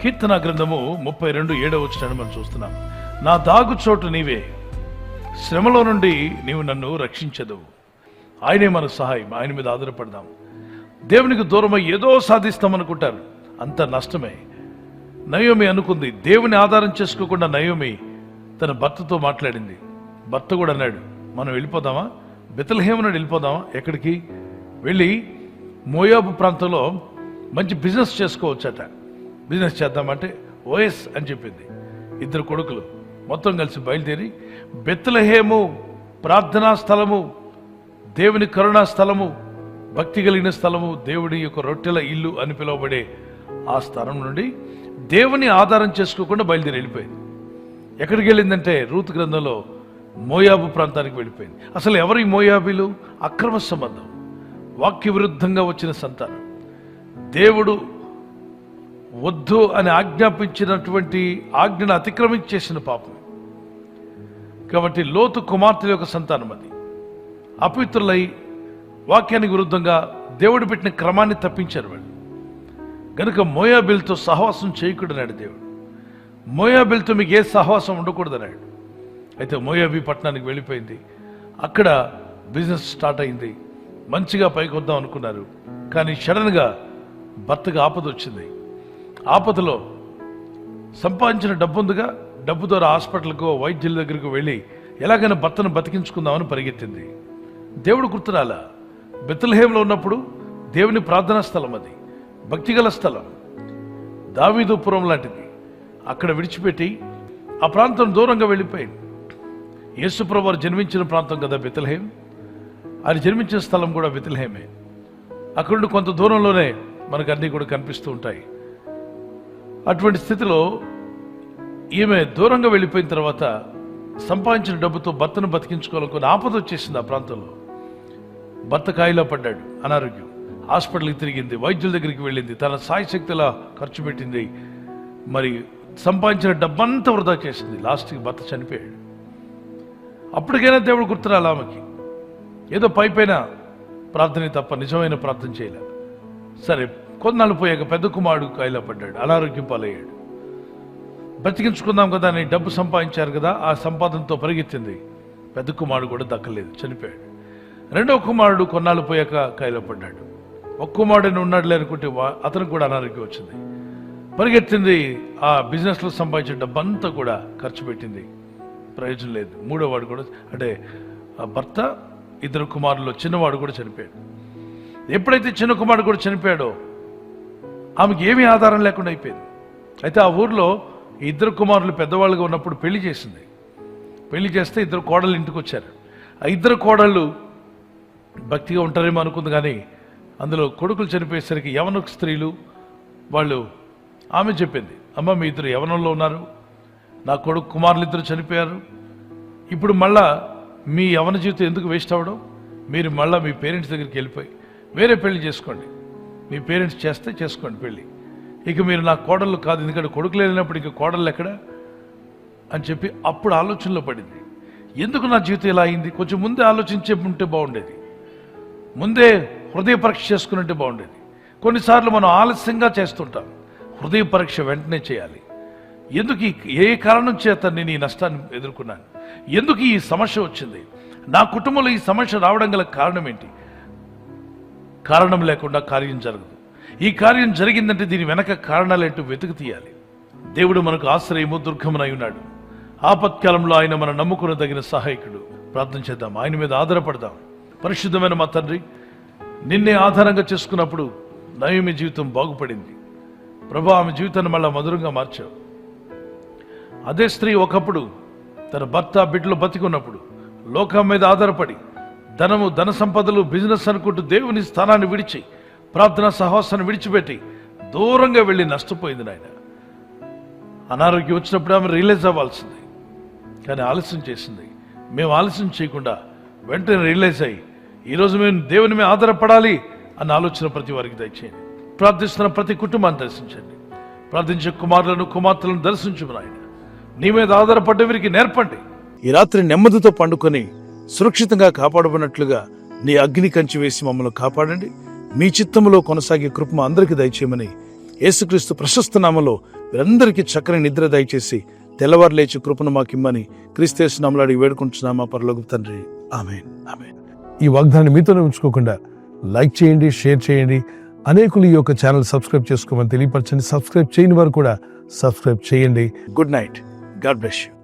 కీర్తన గ్రంథము 32:7 మనం చూస్తున్నాం. నా దాగు చోటు నీవే, శ్రమలో నుండి నీవు నన్ను రక్షించదు. ఆయనే మన సహాయం, ఆయన మీద ఆధారపడదాం. దేవునికి దూరమై ఏదో సాధిస్తామనుకుంటారు, అంత నష్టమే. నయోమి అనుకుంది, దేవుని ఆధారం చేసుకోకుండా నయోమి తన భర్తతో మాట్లాడింది. భర్త కూడా అన్నాడు, మనం వెళ్ళిపోదామా, బెత్లెహేము నుండి వెళ్ళిపోదామా, ఎక్కడికి వెళ్ళి మోయాబు ప్రాంతంలో మంచి బిజినెస్ చేసుకోవచ్చట. బిజినెస్ చేద్దామంటే ఓఎస్ అని చెప్పింది. 2 కొడుకులు మొత్తం కలిసి బయలుదేరి బెత్లెహేము ప్రార్థనా స్థలము, దేవుని కరుణా స్థలము, భక్తి కలిగిన స్థలము, దేవుడి యొక్క రొట్టెల ఇల్లు అని పిలువబడే ఆ స్థలం నుండి దేవుని ఆధారం చేసుకోకుండా బయలుదేరి వెళ్ళిపోయింది. ఎక్కడికి వెళ్ళిందంటే రూతు గ్రంథంలో మోయాబు ప్రాంతానికి వెళ్ళిపోయింది. అసలు ఎవరు ఈ మోయాబీలు? అక్రమ సంబంధం, వాక్య విరుద్ధంగా వచ్చిన సంతానం. దేవుడు వద్దు అని ఆజ్ఞాపించినటువంటి ఆజ్ఞను అతిక్రమించేసిన పాపం. కాబట్టి లోతు కుమార్తెల యొక్క సంతానం అది. అపవిత్రులై వాక్యానికి విరుద్ధంగా దేవుడు పెట్టిన క్రమాన్ని తప్పించారు వాళ్ళు. గనుక మోయాబీలతో సహవాసం చేయకూడదన్నాడు దేవుడు. మోయాబీలతో మీకు ఏ సహవాసం ఉండకూడదన్నాడు. అయితే మోయాబీ పట్టణానికి వెళ్ళిపోయింది. అక్కడ బిజినెస్ స్టార్ట్ అయింది. మంచిగా పైకి వద్దాం అనుకున్నారు. కానీ సడన్గా భర్తకు ఆపద వచ్చింది. ఆపదలో సంపాదించిన డబ్బు ఉందిగా, డబ్బు ద్వారా హాస్పిటల్కో వైద్యుల దగ్గరకు వెళ్ళి ఎలాగైనా భర్తను బతికించుకుందామని పరిగెత్తింది. దేవుడు గుర్తురాలా. బెత్లెహేములో ఉన్నప్పుడు దేవుని ప్రార్థనా స్థలం, అది భక్తిగల స్థలం, దావీదుపురం లాంటిది. అక్కడ విడిచిపెట్టి ఆ ప్రాంతం దూరంగా వెళ్ళిపోయింది. యేసుప్రభు వారు జన్మించిన ప్రాంతం కదా బెత్లెహేం. ఆయన జన్మించిన స్థలం కూడా బెత్లెహేమే. అక్కడ నుండి కొంత దూరంలోనే మనకు అన్నీ కూడా కనిపిస్తూ ఉంటాయి. అటువంటి స్థితిలో ఈమె దూరంగా వెళ్ళిపోయిన తర్వాత సంపాదించిన డబ్బుతో భర్తను బతికించుకోవాలనుకుని ఆపద వచ్చేసింది. ఆ ప్రాంతంలో భర్త కాయిలా పడ్డాడు, అనారోగ్యం. హాస్పిటల్కి తిరిగింది, వైద్యుల దగ్గరికి వెళ్ళింది, తన సాయశక్తిలా ఖర్చు పెట్టింది. మరి సంపాదించిన డబ్బంతా వృధా చేసింది. లాస్ట్కి భర్త చనిపోయాడు. అప్పటికైనా దేవుడు గుర్తురాలి ఆమెకి. ఏదో పైపైన ప్రార్థన తప్ప నిజమైన ప్రార్థన చేయలే. సరే, కొన్నాళ్ళు పోయాక పెద్ద కుమారుడు కాయిలా పడ్డాడు, అనారోగ్యం పాలయ్యాడు. బ్రతికించుకుందాం కదా అని డబ్బు సంపాదించారు కదా, ఆ సంపాదనతో పరిగెత్తింది. పెద్ద కుమారుడు కూడా దక్కలేదు, చనిపోయాడు. రెండవ కుమారుడు కొన్నాళ్ళు పోయాక కాయిలా పడ్డాడు. ఒక కుమారుడిని ఉన్నాడులే అనుకుంటే అతనికి కూడా అనారోగ్యం వచ్చింది. పరిగెత్తింది, ఆ బిజినెస్లో సంపాదించిన డబ్బంతా కూడా ఖర్చు పెట్టింది, ప్రయోజనం లేదు. మూడోవాడు కూడా, అంటే ఆ భర్త 2 కుమారుల్లో చిన్నవాడు కూడా చనిపోయాడు. ఎప్పుడైతే చిన్న కుమారుడు కూడా చనిపోయాడో ఆమెకి ఏమీ ఆధారం లేకుండా అయిపోయింది. అయితే ఆ ఊర్లో 2 కుమారులు పెద్దవాళ్ళుగా ఉన్నప్పుడు పెళ్లి చేసింది. పెళ్లి చేస్తే 2 కోడళ్ళు ఇంటికి వచ్చారు. ఆ 2 కోడళ్ళు భక్తిగా ఉంటారేమో అనుకుంది. కానీ అందులో కొడుకులు చనిపోయేసరికి యవన స్త్రీలు వాళ్ళు, ఆమె చెప్పింది, అమ్మ మీ 2 యవనంలో ఉన్నారు, నా కొడుకు కుమారులు 2 చనిపోయారు, ఇప్పుడు మళ్ళా మీ యవన జీవితం ఎందుకు వేస్ట్ అవ్వడం, మీరు మళ్ళీ మీ పేరెంట్స్ దగ్గరికి వెళ్ళిపోయి వేరే పెళ్లి చేసుకోండి, మీ పేరెంట్స్ చేస్తే చేసుకోండి పెళ్ళి, ఇక మీరు నా కోడళ్ళు కాదు, ఎందుకంటే కొడుకులు వెళ్ళినప్పుడు ఇక కోడళ్ళు ఎక్కడ అని చెప్పి అప్పుడు ఆలోచనలో పడింది. ఎందుకు నా జీవితం ఇలా అయింది, కొంచెం ముందే ఆలోచించే ఉంటే బాగుండేది, ముందే హృదయ పరీక్ష చేసుకున్నట్టే బాగుండేది. కొన్నిసార్లు మనం ఆలస్యంగా చేస్తుంటాం. హృదయ పరీక్ష వెంటనే చేయాలి. ఎందుకు ఏ కారణం చేత నేను ఈ నష్టాన్ని ఎదుర్కొన్నాను, ఎందుకు ఈ సమస్య వచ్చింది, నా కుటుంబంలో ఈ సమస్య రావడం గల కారణం ఏంటి? కారణం లేకుండా కార్యం జరగదు. ఈ కార్యం జరిగిందంటే దీని వెనక కారణాలేంటో వెతుకు తీయాలి. దేవుడు మనకు ఆశ్రయము దుర్గమునై ఉన్నాడు. ఆపత్కాలంలో ఆయన మనం నమ్ముకునదగిన సహాయకుడు. ప్రార్థన చేద్దాం, ఆయన మీద ఆధారపడదాం. పరిశుద్ధమైన మా తండ్రి, నిన్నే ఆధారంగా చేసుకున్నప్పుడు నయోమి జీవితం బాగుపడింది. ప్రభు, ఆమె జీవితాన్ని మళ్ళా మధురంగా మార్చావు. అదే స్త్రీ ఒకప్పుడు తన భర్త బిడ్డలు బతికున్నప్పుడు లోకం మీద ఆధారపడి ధనము, ధన సంపదలు, బిజినెస్ అనుకుంటూ దేవుని స్థానాన్ని విడిచి, ప్రార్థనా సహవాసాన్ని విడిచిపెట్టి దూరంగా వెళ్ళి నష్టపోయింది. నాయన, అనారోగ్యం వచ్చినప్పుడు ఆమె రియలైజ్ అవ్వాల్సింది, కానీ ఆలస్యం చేసింది. మేము ఆలస్యం చేయకుండా వెంటనే రియలైజ్ అయ్యి ఈరోజు మేము దేవుని మీద ఆధారపడాలి అన్న ఆలోచన ప్రతి వారికి దయచేయండి. ప్రార్థిస్తున్న ప్రతి కుటుంబాన్ని దర్శించండి. ప్రార్థించే కుమారులను, కుమార్తెలను దర్శించు నాయన. నీ మీద ఆధారపడ్డ వీరికి నేర్పండి. ఈ రాత్రి నెమ్మదితో పండుకొని సురక్షితంగా కాపాడబడినట్లుగా నీ అగ్ని కంచి వేసి మమ్మల్ని కాపాడండి. మీ చిత్తములో కొనసాగే కృప అందరికీ దయచేయమని యేసుక్రీస్తు ప్రశస్త నామములో వీరందరికీ చక్కని నిద్ర దయచేసి తెల్లవారు లేచి కృపను మాకిమ్మని క్రీస్తు నామములో అడిగి వేడుకుంటున్నామా పరలోకపు తండ్రి. ఆమేన్, ఆమేన్. ఈ వాగ్దానాన్ని మీతోనే ఉంచుకోకుండా లైక్ చేయండి, షేర్ చేయండి. అనేకులు ఈ యొక్క ఛానల్ సబ్స్క్రైబ్ చేసుకోమని తెలియపరచండి. సబ్స్క్రైబ్ చేయని వారు కూడా సబ్స్క్రైబ్ చేయండి. Good night. God bless you.